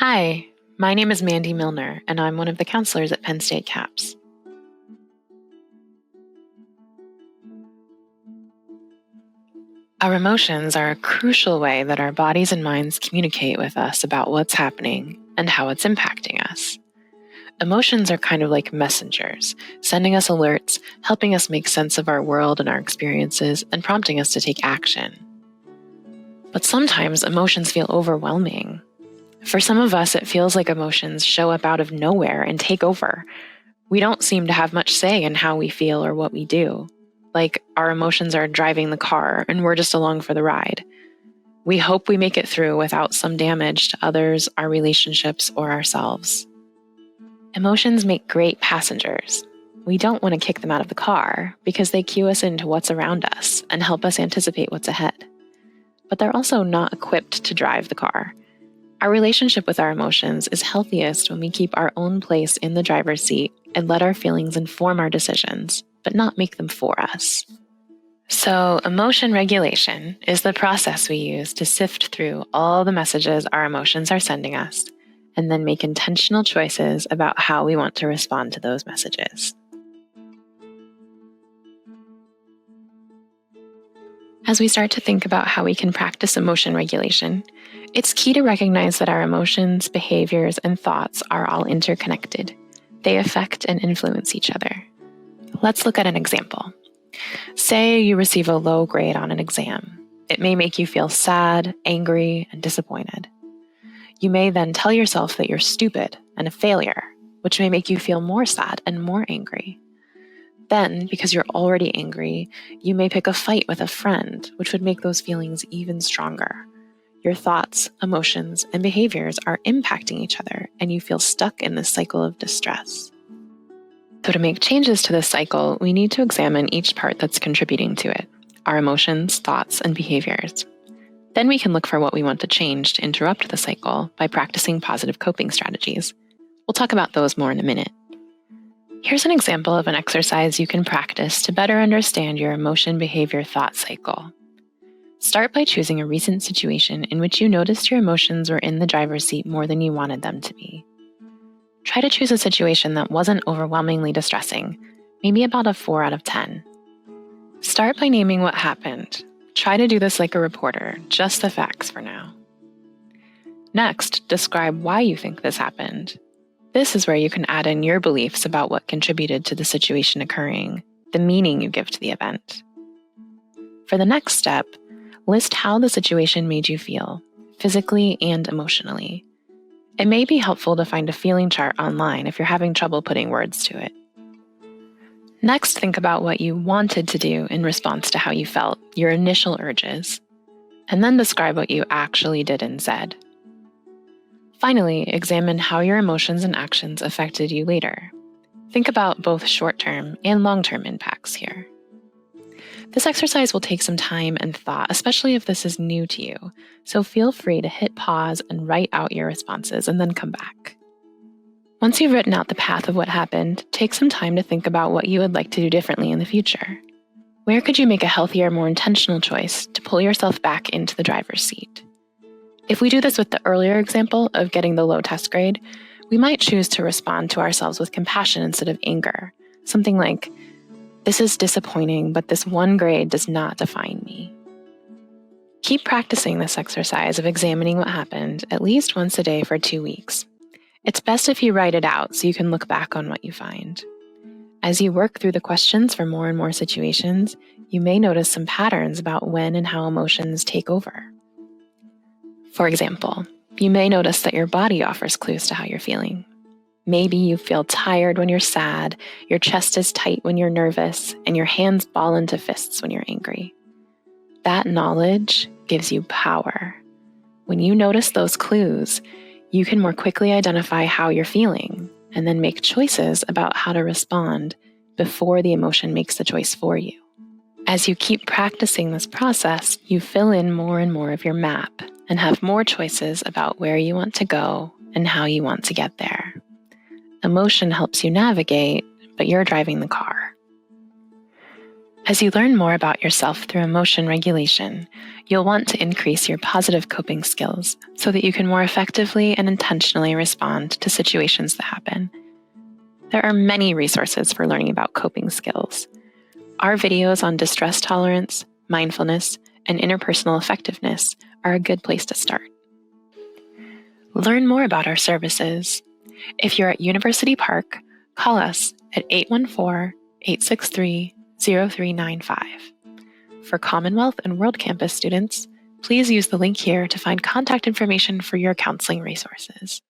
Hi, my name is Mandy Milner, and I'm one of the counselors at Penn State CAPS. Our emotions are a crucial way that our bodies and minds communicate with us about what's happening and how it's impacting us. Emotions are kind of like messengers, sending us alerts, helping us make sense of our world and our experiences, and prompting us to take action. But sometimes emotions feel overwhelming. For some of us, it feels like emotions show up out of nowhere and take over. We don't seem to have much say in how we feel or what we do. Like our emotions are driving the car and we're just along for the ride. We hope we make it through without some damage to others, our relationships, or ourselves. Emotions make great passengers. We don't want to kick them out of the car because they cue us into what's around us and help us anticipate what's ahead. But they're also not equipped to drive the car. Our relationship with our emotions is healthiest when we keep our own place in the driver's seat and let our feelings inform our decisions, but not make them for us. So, emotion regulation is the process we use to sift through all the messages our emotions are sending us, and then make intentional choices about how we want to respond to those messages. As we start to think about how we can practice emotion regulation, it's key to recognize that our emotions, behaviors, and thoughts are all interconnected. They affect and influence each other. Let's look at an example. Say you receive a low grade on an exam. It may make you feel sad, angry, and disappointed. You may then tell yourself that you're stupid and a failure, which may make you feel more sad and more angry. Then, because you're already angry, you may pick a fight with a friend, which would make those feelings even stronger. Your thoughts, emotions, and behaviors are impacting each other, and you feel stuck in this cycle of distress. So to make changes to this cycle, we need to examine each part that's contributing to it, our emotions, thoughts, and behaviors. Then we can look for what we want to change to interrupt the cycle by practicing positive coping strategies. We'll talk about those more in a minute. Here's an example of an exercise you can practice to better understand your emotion, behavior, thought cycle. Start by choosing a recent situation in which you noticed your emotions were in the driver's seat more than you wanted them to be. Try to choose a situation that wasn't overwhelmingly distressing, maybe about a 4 out of 10. Start by naming what happened. Try to do this like a reporter, just the facts for now. Next, describe why you think this happened. This is where you can add in your beliefs about what contributed to the situation occurring, the meaning you give to the event. For the next step, list how the situation made you feel, physically and emotionally. It may be helpful to find a feeling chart online if you're having trouble putting words to it. Next, think about what you wanted to do in response to how you felt, your initial urges, and then describe what you actually did and said. Finally, examine how your emotions and actions affected you later. Think about both short-term and long-term impacts here. This exercise will take some time and thought, especially if this is new to you, so feel free to hit pause and write out your responses and then come back. Once you've written out the path of what happened, take some time to think about what you would like to do differently in the future. Where could you make a healthier, more intentional choice to pull yourself back into the driver's seat? If we do this with the earlier example of getting the low test grade, we might choose to respond to ourselves with compassion instead of anger. Something like, "This is disappointing, but this one grade does not define me." Keep practicing this exercise of examining what happened at least once a day for 2 weeks. It's best if you write it out so you can look back on what you find. As you work through the questions for more and more situations, you may notice some patterns about when and how emotions take over. For example, you may notice that your body offers clues to how you're feeling. Maybe you feel tired when you're sad, your chest is tight when you're nervous, and your hands ball into fists when you're angry. That knowledge gives you power. When you notice those clues, you can more quickly identify how you're feeling and then make choices about how to respond before the emotion makes the choice for you. As you keep practicing this process, you fill in more and more of your map and have more choices about where you want to go and how you want to get there. Emotion helps you navigate, but you're driving the car. As you learn more about yourself through emotion regulation, you'll want to increase your positive coping skills so that you can more effectively and intentionally respond to situations that happen. There are many resources for learning about coping skills. Our videos on distress tolerance, mindfulness, and interpersonal effectiveness are a good place to start. Learn more about our services. If you're at University Park, call us at 814-863-0395. For Commonwealth and World Campus students, please use the link here to find contact information for your counseling resources.